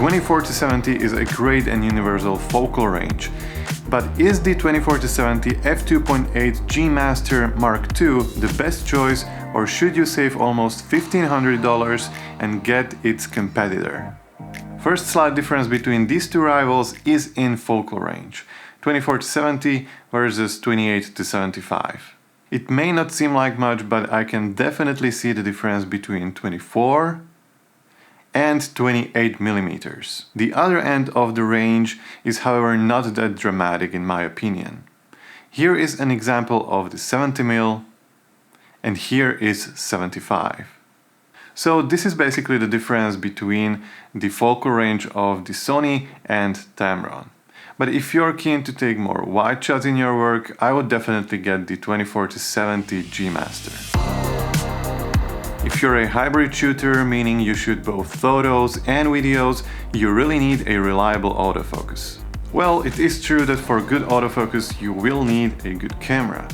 24-70 is a great and universal focal range, but is the 24-70 F2.8 GM Mark II the best choice, or should you save almost $1,500 and get its competitor? First slight difference between these two rivals is in focal range, 24-70 versus 28-75. It may not seem like much, but I can definitely see the difference between 24 and 28 millimeters. The other end of the range is, however, not that dramatic in my opinion. Here is an example of the 70mm, and here is 75. So this is basically the difference between the focal range of the Sony and Tamron. But if you're keen to take more wide shots in your work, I would definitely get the 24-70 G Master. If you're a hybrid shooter, meaning you shoot both photos and videos, you really need a reliable autofocus. Well, it is true that for good autofocus you will need a good camera.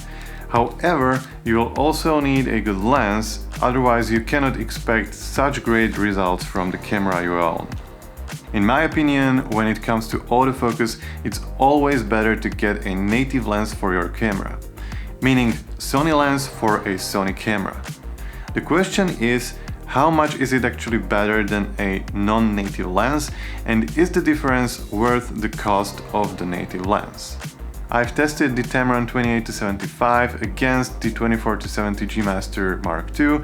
However, you will also need a good lens, otherwise you cannot expect such great results from the camera you own. In my opinion, when it comes to autofocus, it's always better to get a native lens for your camera, meaning Sony lens for a Sony camera. The question is, how much is it actually better than a non-native lens, and is the difference worth the cost of the native lens? I've tested the Tamron 28-75 against the 24-70 G Master Mark II,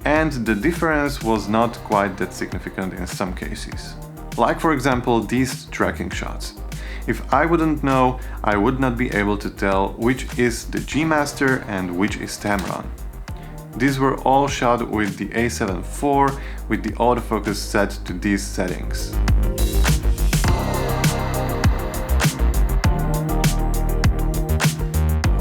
and the difference was not quite that significant in some cases. Like for example these tracking shots. If I wouldn't know, I would not be able to tell which is the G Master and which is Tamron. These were all shot with the A7 IV with the autofocus set to these settings.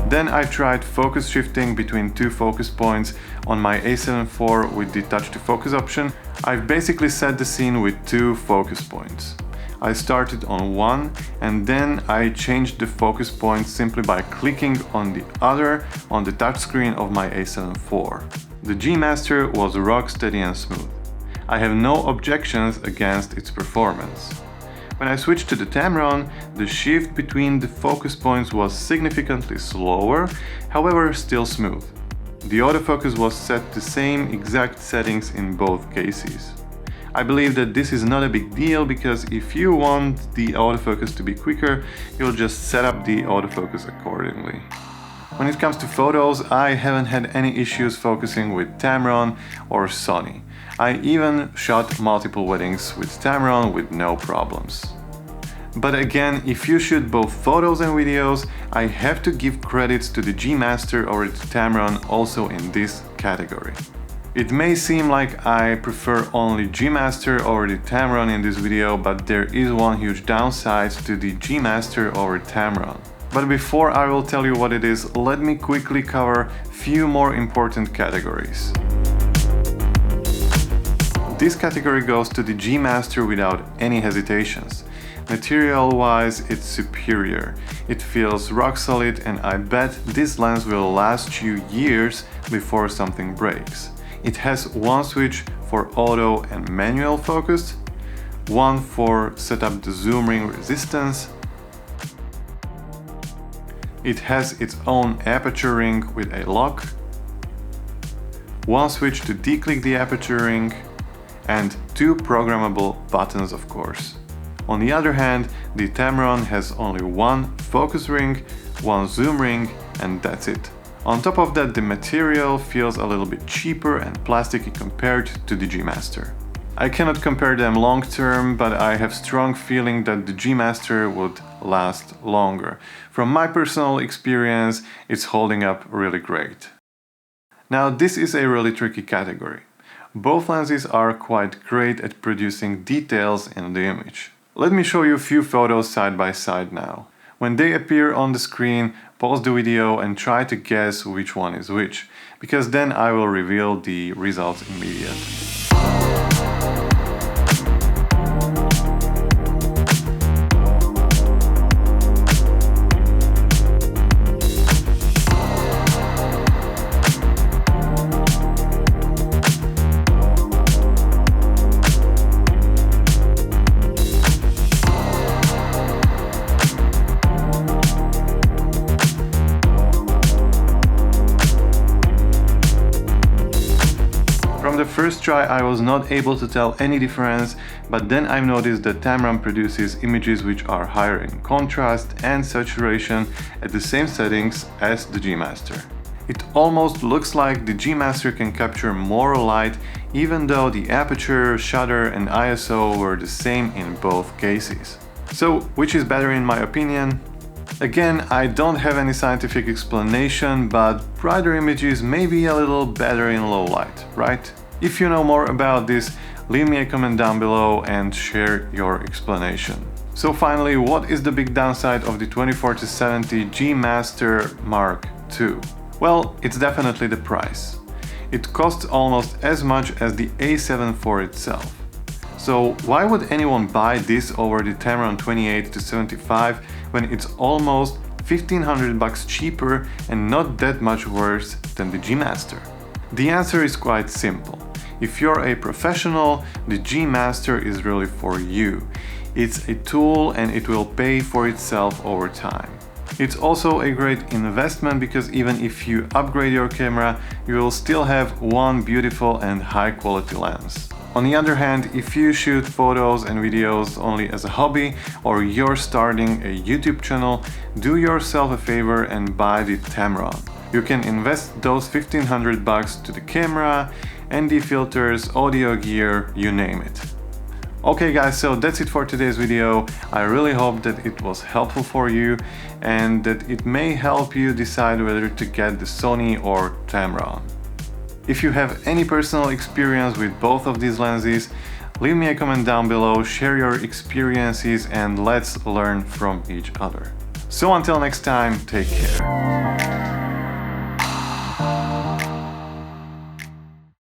Then I tried focus shifting between two focus points on my A7 IV with the touch to focus option. I've basically set the scene with two focus points. I started on one and then I changed the focus point simply by clicking on the other on the touchscreen of my A7 IV. The G Master was rock steady and smooth. I have no objections against its performance. When I switched to the Tamron, the shift between the focus points was significantly slower, however still smooth. The autofocus was set to same exact settings in both cases. I believe that this is not a big deal because if you want the autofocus to be quicker, you'll just set up the autofocus accordingly. When it comes to photos, I haven't had any issues focusing with Tamron or Sony. I even shot multiple weddings with Tamron with no problems. But again, if you shoot both photos and videos, I have to give credits to the G Master or the Tamron also in this category. It may seem like I prefer only G Master over the Tamron in this video, but there is one huge downside to the G Master over Tamron. But before I will tell you what it is, let me quickly cover few more important categories. This category goes to the G Master without any hesitations. Material-wise, it's superior. It feels rock solid, and I bet this lens will last you years before something breaks. It has one switch for auto and manual focus, one for set up the zoom ring resistance. It has its own aperture ring with a lock, one switch to declick the aperture ring, and two programmable buttons, of course. On the other hand, the Tamron has only one focus ring, one zoom ring, and that's it. On top of that, the material feels a little bit cheaper and plasticky compared to the G Master. I cannot compare them long term, but I have strong feeling that the G Master would last longer. From my personal experience, it's holding up really great. Now, this is a really tricky category. Both lenses are quite great at producing details in the image. Let me show you a few photos side by side now. When they appear on the screen, pause the video and try to guess which one is which, because then I will reveal the results immediately. first try I was not able to tell any difference, but then I've noticed that Tamron produces images which are higher in contrast and saturation at the same settings as the G Master. It almost looks like the G Master can capture more light, even though the aperture, shutter and ISO were the same in both cases. So, which is better in my opinion? Again, I don't have any scientific explanation, but brighter images may be a little better in low light, right? If you know more about this, leave me a comment down below and share your explanation. So finally, what is the big downside of the 24-70 G Master Mark II? Well, it's definitely the price. It costs almost as much as the A7 IV itself. So why would anyone buy this over the Tamron 28-75 when it's almost $1,500 cheaper and not that much worse than the G Master? The answer is quite simple. If you're a professional, the G Master is really for you. It's a tool and it will pay for itself over time. It's also a great investment because even if you upgrade your camera, you will still have one beautiful and high quality lens. On the other hand, if you shoot photos and videos only as a hobby or you're starting a YouTube channel, do yourself a favor and buy the Tamron. You can invest those $1,500 to the camera, ND filters, audio gear, you name it. Okay guys, so that's it for today's video. I really hope that it was helpful for you and that it may help you decide whether to get the Sony or Tamron. If you have any personal experience with both of these lenses, leave me a comment down below, share your experiences and let's learn from each other. So until next time, take care.